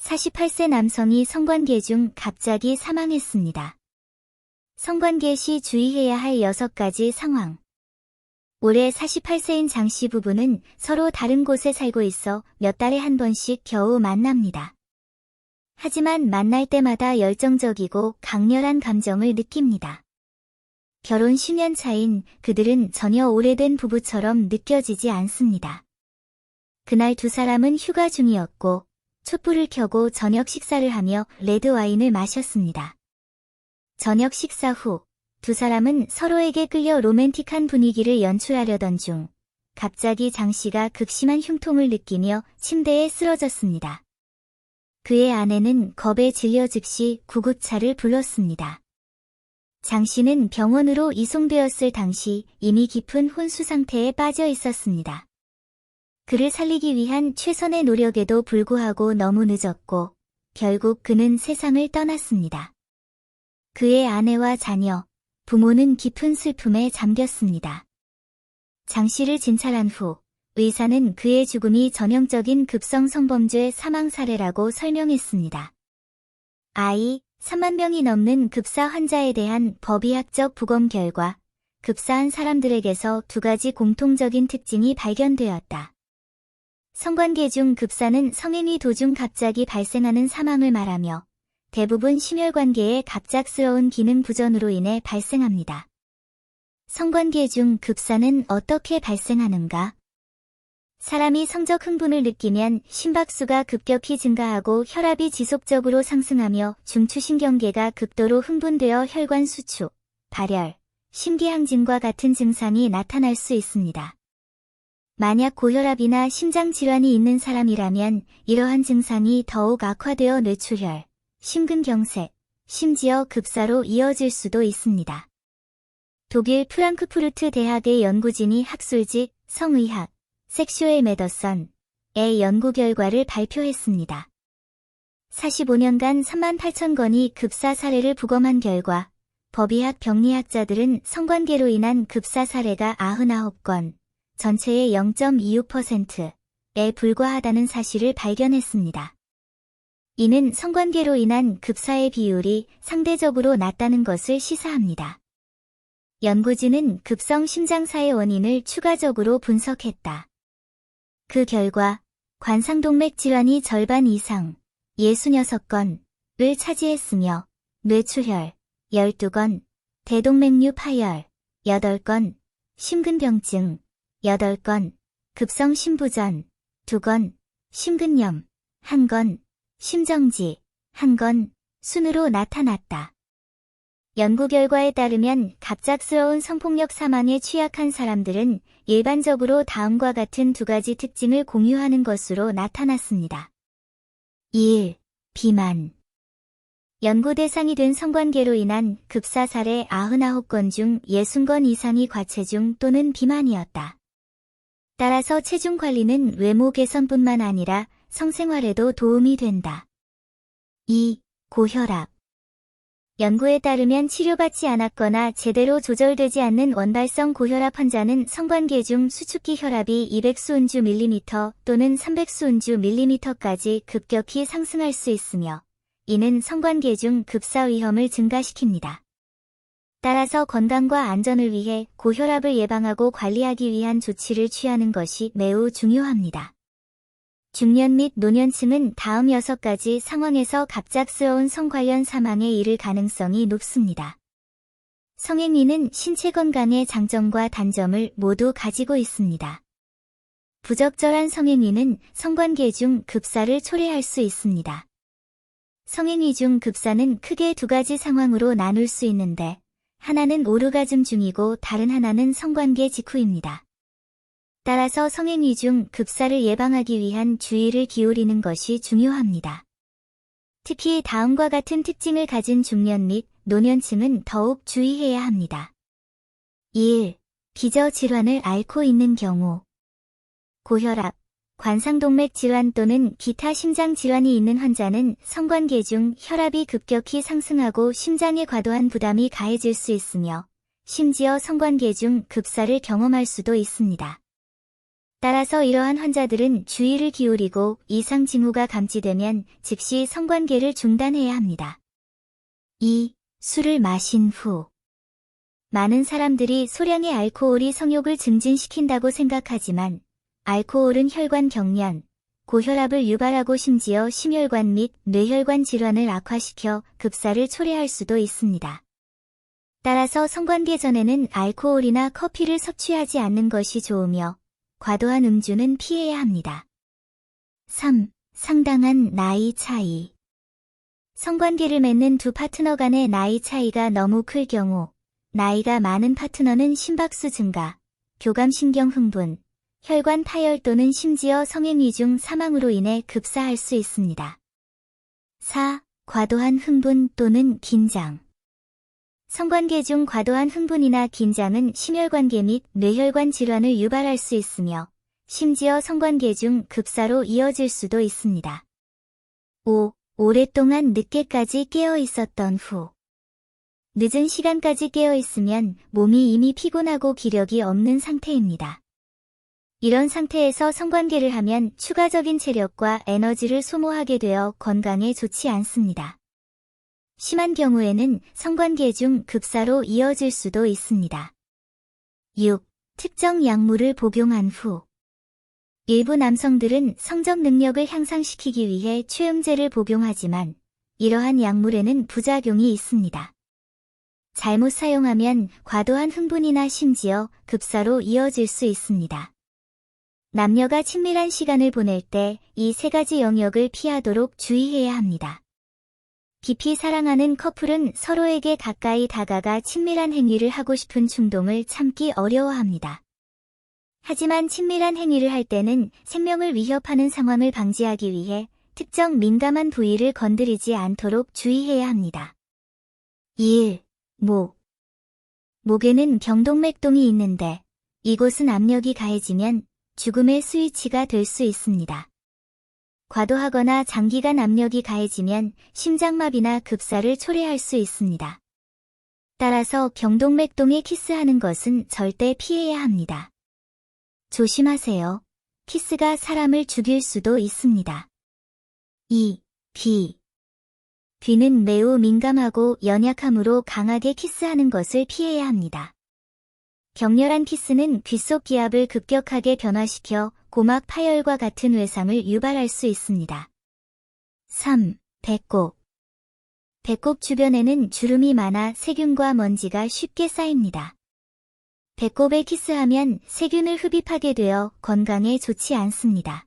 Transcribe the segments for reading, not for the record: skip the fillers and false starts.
48세 남성이 성관계 중 갑자기 사망했습니다. 성관계 시 주의해야 할 6가지 상황. 올해 48세인 장 씨 부부는 서로 다른 곳에 살고 있어 몇 달에 한 번씩 겨우 만납니다. 하지만 만날 때마다 열정적이고 강렬한 감정을 느낍니다. 결혼 10년 차인 그들은 전혀 오래된 부부처럼 느껴지지 않습니다. 그날 두 사람은 휴가 중이었고 촛불을 켜고 저녁 식사를 하며 레드와인을 마셨습니다. 저녁 식사 후 두 사람은 서로에게 끌려 로맨틱한 분위기를 연출하려던 중 갑자기 장 씨가 극심한 흉통을 느끼며 침대에 쓰러졌습니다. 그의 아내는 겁에 질려 즉시 구급차를 불렀습니다. 장 씨는 병원으로 이송되었을 당시 이미 깊은 혼수 상태에 빠져 있었습니다. 그를 살리기 위한 최선의 노력에도 불구하고 너무 늦었고 결국 그는 세상을 떠났습니다. 그의 아내와 자녀, 부모는 깊은 슬픔에 잠겼습니다. 장 씨를 진찰한 후 의사는 그의 죽음이 전형적인 급성 성범죄 사망 사례라고 설명했습니다. 3만 명이 넘는 급사 환자에 대한 법의학적 부검 결과 급사한 사람들에게서 2가지 공통적인 특징이 발견되었다. 성관계 중 급사는 성행위 도중 갑자기 발생하는 사망을 말하며 대부분 심혈관계의 갑작스러운 기능 부전으로 인해 발생합니다. 성관계 중 급사는 어떻게 발생하는가? 사람이 성적 흥분을 느끼면 심박수가 급격히 증가하고 혈압이 지속적으로 상승하며 중추신경계가 극도로 흥분되어 혈관 수축, 발열, 심기항진과 같은 증상이 나타날 수 있습니다. 만약 고혈압이나 심장질환이 있는 사람이라면 이러한 증상이 더욱 악화되어 뇌출혈, 심근경색, 심지어 급사로 이어질 수도 있습니다. 독일 프랑크푸르트 대학의 연구진이 학술지 성의학, 섹슈얼 메더선의 연구 결과를 발표했습니다. 45년간 3만 8천 건의 급사 사례를 부검한 결과 법의학 병리학자들은 성관계로 인한 급사 사례가 99건, 전체의 0.26%에 불과하다는 사실을 발견했습니다. 이는 성관계로 인한 급사의 비율이 상대적으로 낮다는 것을 시사합니다. 연구진은 급성 심장사의 원인을 추가적으로 분석했다. 그 결과 관상동맥 질환이 절반 이상 66건을 차지했으며 뇌출혈 12건, 대동맥류 파열 8건, 심근병증 8건, 급성 심부전 2건, 심근염 1건, 심정지 1건 순으로 나타났다. 연구 결과에 따르면 갑작스러운 성폭력 사망에 취약한 사람들은 일반적으로 다음과 같은 2가지 특징을 공유하는 것으로 나타났습니다. 1. 비만. 연구 대상이 된 성관계로 인한 급사 사례 99건 중 60건 이상이 과체중 또는 비만이었다. 따라서 체중 관리는 외모 개선뿐만 아니라 성생활에도 도움이 된다. 2. 고혈압. 연구에 따르면 치료받지 않았거나 제대로 조절되지 않는 원발성 고혈압 환자는 성관계 중 수축기 혈압이 200수은주 밀리미터 또는 300수은주 밀리미터까지 급격히 상승할 수 있으며 이는 성관계 중 급사 위험을 증가시킵니다. 따라서 건강과 안전을 위해 고혈압을 예방하고 관리하기 위한 조치를 취하는 것이 매우 중요합니다. 중년 및 노년층은 다음 6가지 상황에서 갑작스러운 성 관련 사망에 이를 가능성이 높습니다. 성행위는 신체 건강의 장점과 단점을 모두 가지고 있습니다. 부적절한 성행위는 성관계 중 급사를 초래할 수 있습니다. 성행위 중 급사는 크게 2가지 상황으로 나눌 수 있는데 하나는 오르가즘 중이고 다른 하나는 성관계 직후입니다. 따라서 성행위 중 급사를 예방하기 위한 주의를 기울이는 것이 중요합니다. 특히 다음과 같은 특징을 가진 중년 및 노년층은 더욱 주의해야 합니다. 1. 기저질환을 앓고 있는 경우. 고혈압, 관상동맥 질환 또는 기타 심장질환이 있는 환자는 성관계 중 혈압이 급격히 상승하고 심장에 과도한 부담이 가해질 수 있으며 심지어 성관계 중 급사를 경험할 수도 있습니다. 따라서 이러한 환자들은 주의를 기울이고 이상 징후가 감지되면 즉시 성관계를 중단해야 합니다. 2. 술을 마신 후. 많은 사람들이 소량의 알코올이 성욕을 증진시킨다고 생각하지만 알코올은 혈관 경련, 고혈압을 유발하고 심지어 심혈관 및 뇌혈관 질환을 악화시켜 급사를 초래할 수도 있습니다. 따라서 성관계 전에는 알코올이나 커피를 섭취하지 않는 것이 좋으며 과도한 음주는 피해야 합니다. 3. 상당한 나이 차이. 성관계를 맺는 두 파트너 간의 나이 차이가 너무 클 경우 나이가 많은 파트너는 심박수 증가, 교감신경 흥분, 혈관 파열 또는 심지어 성행위 중 사망으로 인해 급사할 수 있습니다. 4. 과도한 흥분 또는 긴장. 성관계 중 과도한 흥분이나 긴장은 심혈관계 및 뇌혈관 질환을 유발할 수 있으며 심지어 성관계 중 급사로 이어질 수도 있습니다. 5. 오랫동안 늦게까지 깨어 있었던 후. 늦은 시간까지 깨어 있으면 몸이 이미 피곤하고 기력이 없는 상태입니다. 이런 상태에서 성관계를 하면 추가적인 체력과 에너지를 소모하게 되어 건강에 좋지 않습니다. 심한 경우에는 성관계 중 급사로 이어질 수도 있습니다. 6. 특정 약물을 복용한 후. 일부 남성들은 성적 능력을 향상시키기 위해 최음제를 복용하지만 이러한 약물에는 부작용이 있습니다. 잘못 사용하면 과도한 흥분이나 심지어 급사로 이어질 수 있습니다. 남녀가 친밀한 시간을 보낼 때 이 세 가지 영역을 피하도록 주의해야 합니다. 깊이 사랑하는 커플은 서로에게 가까이 다가가 친밀한 행위를 하고 싶은 충동을 참기 어려워합니다. 하지만 친밀한 행위를 할 때는 생명을 위협하는 상황을 방지하기 위해 특정 민감한 부위를 건드리지 않도록 주의해야 합니다. 1. 목. 목에는 경동맥동이 있는데 이곳은 압력이 가해지면 죽음의 스위치가 될 수 있습니다. 과도하거나 장기간 압력이 가해지면 심장마비나 급사를 초래할 수 있습니다. 따라서 경동맥동에 키스하는 것은 절대 피해야 합니다. 조심하세요. 키스가 사람을 죽일 수도 있습니다. 2. 귀. 귀는 매우 민감하고 연약하므로 강하게 키스하는 것을 피해야 합니다. 격렬한 키스는 귀 속 기압을 급격하게 변화시켜 고막 파열과 같은 외상을 유발할 수 있습니다. 3. 배꼽. 배꼽 주변에는 주름이 많아 세균과 먼지가 쉽게 쌓입니다. 배꼽에 키스하면 세균을 흡입하게 되어 건강에 좋지 않습니다.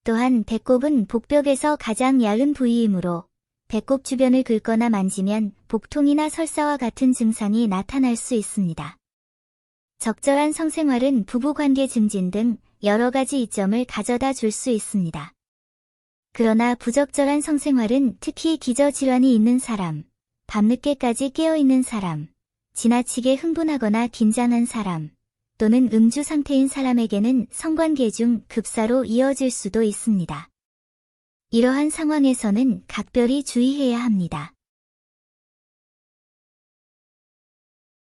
또한 배꼽은 복벽에서 가장 얇은 부위이므로 배꼽 주변을 긁거나 만지면 복통이나 설사와 같은 증상이 나타날 수 있습니다. 적절한 성생활은 부부관계 증진 등 여러 가지 이점을 가져다 줄 수 있습니다. 그러나 부적절한 성생활은 특히 기저질환이 있는 사람, 밤늦게까지 깨어있는 사람, 지나치게 흥분하거나 긴장한 사람, 또는 음주 상태인 사람에게는 성관계 중 급사로 이어질 수도 있습니다. 이러한 상황에서는 각별히 주의해야 합니다.